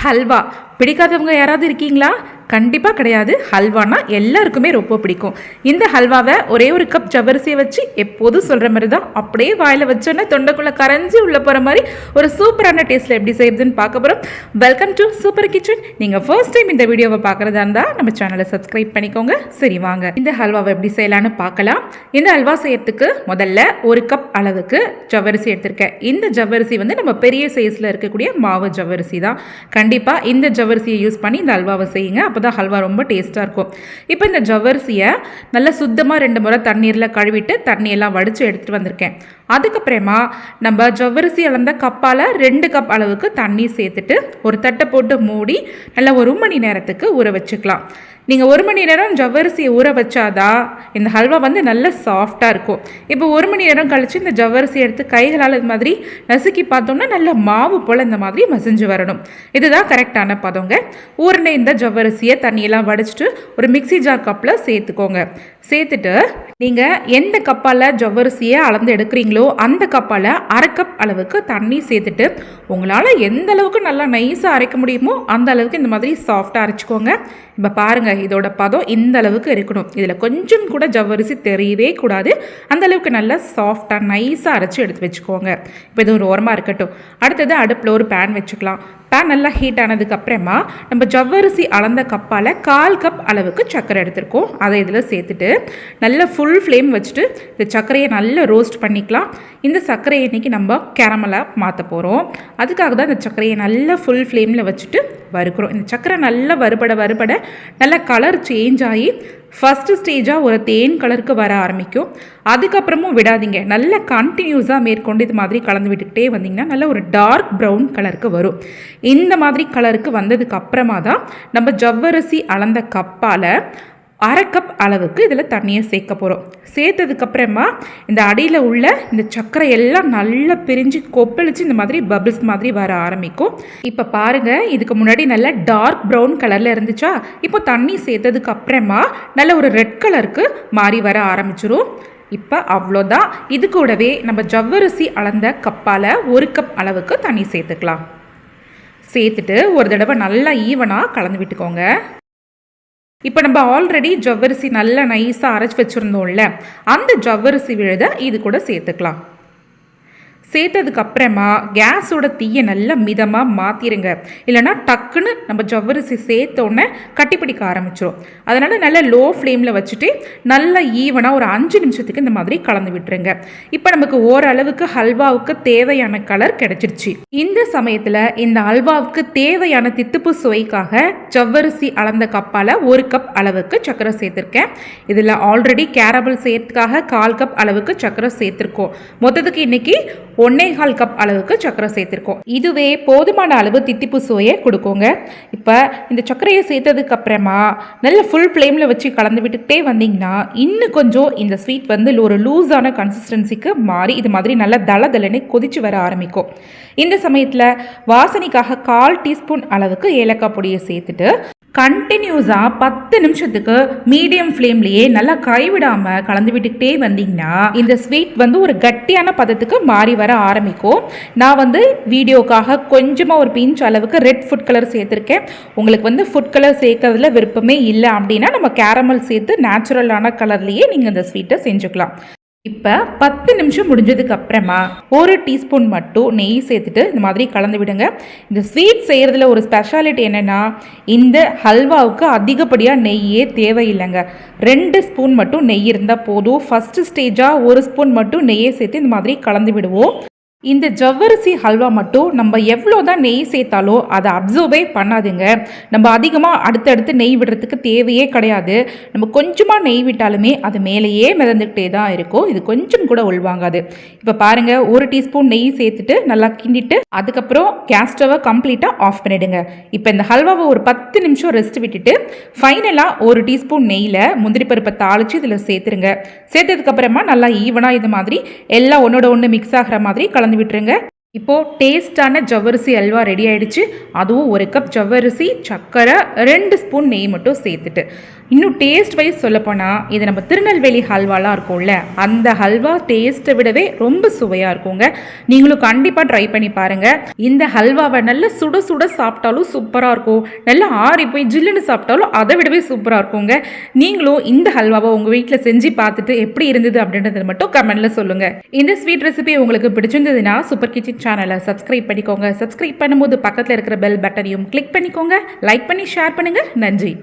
ஹல்வா பிடிக்காதவங்க யாராவது இருக்கீங்களா? கண்டிப்பாக கிடையாது. ஹல்வானா எல்லாருக்குமே ரொம்ப பிடிக்கும். இந்த ஹல்வாவை ஒரே ஒரு கப் ஜவ்வரிசியை வச்சு எப்போதும் சொல்கிற மாதிரி தான் அப்படியே வாயில் வச்சோன்னே தொண்டைக்குள்ளே கரைஞ்சி உள்ளே போகிற மாதிரி ஒரு சூப்பரான டேஸ்ட்டில் எப்படி செய்யுதுன்னு பார்க்க போகிறோம். Welcome to super kitchen. நீங்கள் ஃபர்ஸ்ட் டைம் இந்த வீடியோவை பார்க்குறதா இருந்தால் நம்ம சேனலை சப்ஸ்கிரைப் பண்ணிக்கோங்க. சரி வாங்க இந்த ஹல்வாவை எப்படி செய்யலான்னு பார்க்கலாம். இந்த ஹல்வா செய்யறதுக்கு முதல்ல ஒரு கப் அளவுக்கு ஜவ்வரிசி எடுத்திருக்கேன். இந்த ஜவ்வரிசி வந்து நம்ம பெரிய சைஸில் இருக்கக்கூடிய மாவு ஜவ்வரிசி தான். கண்டிப்பாக இந்த ஜவ்வரிசியை யூஸ் பண்ணி இந்த ஹல்வாவை செய்யுங்க. அப்போ தான் ஹல்வா ரொம்ப டேஸ்ட்டாக இருக்கும். இப்போ இந்த ஜவ்வரிசியை நல்லா சுத்தமாக 2 முறை தண்ணீரில் கழுவிட்டு தண்ணியெல்லாம் வடித்து எடுத்துகிட்டு வந்திருக்கேன். அதுக்கப்புறமா நம்ம ஜவ்வரிசி அளந்த கப்பால் 2 கப் அளவுக்கு தண்ணி சேர்த்துட்டு ஒரு தட்டை போட்டு மூடி நல்லா 1 மணி நேரத்துக்கு ஊற வச்சுக்கலாம். நீங்கள் 1 மணி நேரம் ஜவ்வரிசியை ஊற வச்சாதான் இந்த ஹல்வா வந்து நல்ல சாஃப்டாக இருக்கும். இப்போ 1 மணி நேரம் கழித்து இந்த ஜவ்வரிசி எடுத்து கைகளால் இது மாதிரி நசுக்கி பார்த்தோம்னா நல்ல மாவு போல் இந்த மாதிரி மசிஞ்சு வரணும். இதுதான் கரெக்டான பதங்க. ஊறின இந்த ஜவ்வரிசியை தண்ணியெல்லாம் வடிச்சிட்டு ஒரு மிக்சி ஜார் கப்பில் சேர்த்துக்கோங்க. சேர்த்துட்டு நீங்கள் எந்த கப்பால் ஜவ்வரிசியை அளந்து எடுக்கிறீங்களோ அந்த கப்பால் 1/2 கப் அளவுக்கு தண்ணி சேர்த்துட்டு உங்களால் எந்த அளவுக்கு நல்லா நைஸாக அரைக்க முடியுமோ அந்த அளவுக்கு இந்த மாதிரி சாஃப்டாக அரைச்சிக்கோங்க. இப்போ பாருங்கள், இதோட பதம் இந்த அளவுக்கு இருக்கணும். இதில் கொஞ்சம் கூட ஜவ்வரிசி தெரியவே கூடாது. அந்த அளவுக்கு நல்லா சாஃப்டாக நைஸாக அரைச்சி எடுத்து வச்சுக்கோங்க. இப்போ இது ஒரு ஓரமாக இருக்கட்டும். அடுத்தது அடுப்பில் ஒரு பேன் வச்சுக்கலாம். பேன் நல்லா ஹீட் ஆனதுக்கப்புறமா நம்ம ஜவ்வரிசி அளந்த கப்பால் 1/4 கப் அளவுக்கு சர்க்கரை எடுத்துருக்கோம். அதை இதில் சேர்த்துட்டு நல்லா ஃபுல் ஃப்ளேம் வச்சுட்டு இந்த சர்க்கரையை நல்லா ரோஸ்ட் பண்ணிக்கலாம். இந்த சர்க்கரையை இன்றைக்கி நம்ம கேரமலாக மாற்ற போகிறோம். அதுக்காக தான் இந்த சர்க்கரையை நல்லா ஃபுல் ஃப்ளேமில் வச்சுட்டு வறுக்கிறோம். இந்த சர்க்கரை நல்லா வறுபட நல்லா கலர் சேஞ்ச் ஆகி ஃபஸ்ட்டு ஸ்டேஜாக ஒரு தேன் கலருக்கு வர ஆரம்பிக்கும். அதுக்கப்புறமும் விடாதீங்க, நல்லா கண்டினியூஸாக மேற்கொண்டு இது மாதிரி கலந்து விட்டுக்கிட்டே வந்தீங்கன்னா நல்ல ஒரு டார்க் ப்ரௌன் கலருக்கு வரும். இந்த மாதிரி கலருக்கு வந்ததுக்கு அப்புறமா தான் நம்ம ஜவ்வரிசி அளந்த கப்பால் 1/2 கப் அளவுக்கு இதில் தண்ணியை சேர்க்க போகிறோம். சேர்த்ததுக்கப்புறமா இந்த அடியில் உள்ள இந்த சர்க்கரை எல்லாம் நல்லா பிரிஞ்சு கொப்பளிச்சு இந்த மாதிரி பபிள்ஸ் மாதிரி வர ஆரம்பிக்கும். இப்போ பாருங்கள், இதுக்கு முன்னாடி நல்லா டார்க் ப்ரௌன் கலரில் இருந்துச்சா, இப்போ தண்ணி சேர்த்ததுக்கு அப்புறமா நல்ல ஒரு ரெட் கலருக்கு மாறி வர ஆரம்பிச்சிரும். இப்போ அவ்வளோதான். இது கூடவே நம்ம ஜவ்வரிசி அளந்த கப்பால் 1 கப் அளவுக்கு தண்ணி சேர்த்துக்கலாம். சேர்த்துட்டு ஒரு தடவை நல்லா ஈவனாக கலந்து விட்டுக்கோங்க. இப்போ நம்ம ஆல்ரெடி ஜவ்வரிசி நல்லா நைஸாக அரைச்சி வச்சுருந்தோம்ல, அந்த ஜவ்வரிசி விழுதை இது கூட சேர்த்துக்கலாம். சேர்த்ததுக்கப்புறமா கேஸோட தீயை நல்லா மிதமாக மாற்றிடுங்க. இல்லைனா டக்குன்னு நம்ம ஜவ்வரிசி சேர்த்தோன்னே கட்டிப்பிடிக்க ஆரம்பிச்சிடும். அதனால் நல்லா லோ ஃப்ளேமில் வச்சுட்டு நல்லா ஈவனாக ஒரு 5 நிமிஷத்துக்கு இந்த மாதிரி கலந்து விட்டுருங்க. இப்போ நமக்கு ஓரளவுக்கு ஹல்வாவுக்கு தேவையான கலர் கிடச்சிருச்சு. இந்த சமயத்தில் இந்த ஹல்வாவுக்கு தேவையான தித்துப்பு சுவைக்காக ஜவ்வரிசி அளந்த கப்பால் 1 கப் அளவுக்கு சர்க்கரை சேர்த்துருக்கேன். இதில் ஆல்ரெடி கேரமல் சேர்த்துக்காக 1/4 கப் அளவுக்கு சர்க்கரை சேர்த்துருக்கோம். மொத்தத்துக்கு இன்றைக்கி 1/4 கப் அளவுக்கு சர்க்கரை சேர்த்துருக்கோம். இதுவே போதுமான அளவு தித்திப்பு சுவையை கொடுக்குங்க. இப்போ இந்த சர்க்கரையை சேர்த்ததுக்கு அப்புறமா நல்ல ஃபுல் ஃப்ளேமில் வச்சு கலந்து விட்டுக்கிட்டே வந்தீங்கன்னா இன்னும் கொஞ்சம் இந்த ஸ்வீட் வந்து ஒரு லூஸான கன்சிஸ்டன்சிக்கு மாறி இது மாதிரி நல்லா தளதளன்னு கொதிச்சு வர ஆரம்பிக்கும். இந்த சமயத்தில் வாசனைக்காக 1/4 டீஸ்பூன் அளவுக்கு ஏலக்காய் பொடியை சேர்த்துட்டு கண்டினியூஸாக 10 நிமிஷத்துக்கு மீடியம் ஃப்ளேம்லேயே நல்லா கைவிடாமல் கலந்து விட்டுக்கிட்டே வந்தீங்கன்னா இந்த ஸ்வீட் வந்து ஒரு கட்டியான பதத்துக்கு மாறி வர ஆரம்பிக்கும். நான் வந்து வீடியோக்காக கொஞ்சமாக ஒரு பிஞ்ச் அளவுக்கு ரெட் ஃபுட் கலர் சேர்த்துருக்கேன். உங்களுக்கு வந்து ஃபுட் கலர் சேர்க்கறதுல விருப்பமே இல்லை அப்படின்னா நம்ம கேரமல் சேர்த்து நேச்சுரலான கலர்லேயே நீங்கள் இந்த ஸ்வீட்டை செஞ்சுக்கலாம். இப்போ 10 நிமிஷம் முடிஞ்சதுக்கு அப்புறமா 1 டீஸ்பூன் மட்டும் நெய் சேர்த்துட்டு இந்த மாதிரி கலந்து விடுங்க. இந்த ஸ்வீட் செய்கிறதுல ஒரு ஸ்பெஷாலிட்டி என்னென்னா, இந்த ஹல்வாவுக்கு அதிகப்படியாக நெய்யே தேவையில்லைங்க. 2 ஸ்பூன் மட்டும் நெய் இருந்தால் போதும். ஃபஸ்ட்டு ஸ்டேஜாக 1 ஸ்பூன் மட்டும் நெய்யை சேர்த்து இந்த மாதிரி கலந்து விடுவோம். இந்த ஜவ்வரிசி ஹல்வா மட்டும் நம்ம எவ்வளோ தான் நெய் சேர்த்தாலோ அதை அப்சர்வே பண்ணாதுங்க. நம்ம அதிகமாக அடுத்தடுத்து நெய் விடுறதுக்கு தேவையே கிடையாது. நம்ம கொஞ்சமாக நெய் விட்டாலுமே அது மேலேயே மிதந்துக்கிட்டே தான் இருக்கும். இது கொஞ்சம் கூட உள்வாங்காது. இப்போ பாருங்கள், 1 டீஸ்பூன் நெய் சேர்த்துட்டு நல்லா கிண்டிட்டு அதுக்கப்புறம் கேஸ் ஸ்டவ்வை கம்ப்ளீட்டாக ஆஃப் பண்ணிவிடுங்க. இப்போ இந்த ஹல்வாவை ஒரு 10 நிமிஷம் ரெஸ்ட் விட்டுட்டு ஃபைனலாக 1 டீஸ்பூன் நெய்யில் முந்திரி பருப்பை தாளித்து இதில் சேர்த்துருங்க. சேர்த்ததுக்கப்புறமா நல்லா ஈவனாக இது மாதிரி எல்லாம் ஒன்றோட ஒன்று மிக்ஸ் ஆகிற மாதிரி கலந்து விட்டுருங்க. இப்போது டேஸ்டான ஜவ்வரிசி அல்வா ரெடி ஆகிடுச்சு. அதுவும் 1 கப் ஜவ்வரிசி, சர்க்கரை, 2 ஸ்பூன் நெய் மட்டும் சேர்த்துட்டு. இன்னும் டேஸ்ட் வைஸ் சொல்லப்போனால் இது நம்ம திருநெல்வேலி ஹல்வாலாம் இருக்கும்ல, அந்த ஹல்வா டேஸ்ட்டை விடவே ரொம்ப சுவையாக இருக்குங்க. நீங்களும் கண்டிப்பாக ட்ரை பண்ணி பாருங்கள். இந்த ஹல்வாவை நல்லா சுட சுட சாப்பிட்டாலும் சூப்பராக இருக்கும், நல்லா ஆறி போய் ஜில்லுன்னு சாப்பிட்டாலும் அதை விடவே சூப்பராக இருக்குங்க. நீங்களும் இந்த ஹல்வாவை உங்கள் வீட்டில் செஞ்சு பார்த்துட்டு எப்படி இருந்தது அப்படின்றத மட்டும் கமெண்ட்டில் சொல்லுங்கள். இந்த ஸ்வீட் ரெசிபி உங்களுக்கு பிடிச்சிருந்ததுன்னா சூப்பர் கிச்சன் சேனலை சப்ஸ்கிரைப் பண்ணிக்கோங்க. சப்ஸ்கிரைப் பண்ணும்போது பக்கத்தில் இருக்கிற பெல் பட்டனையும் கிளிக் பண்ணிக்கோங்க. லைக் பண்ணி ஷேர் பண்ணுங்கள். நன்றி.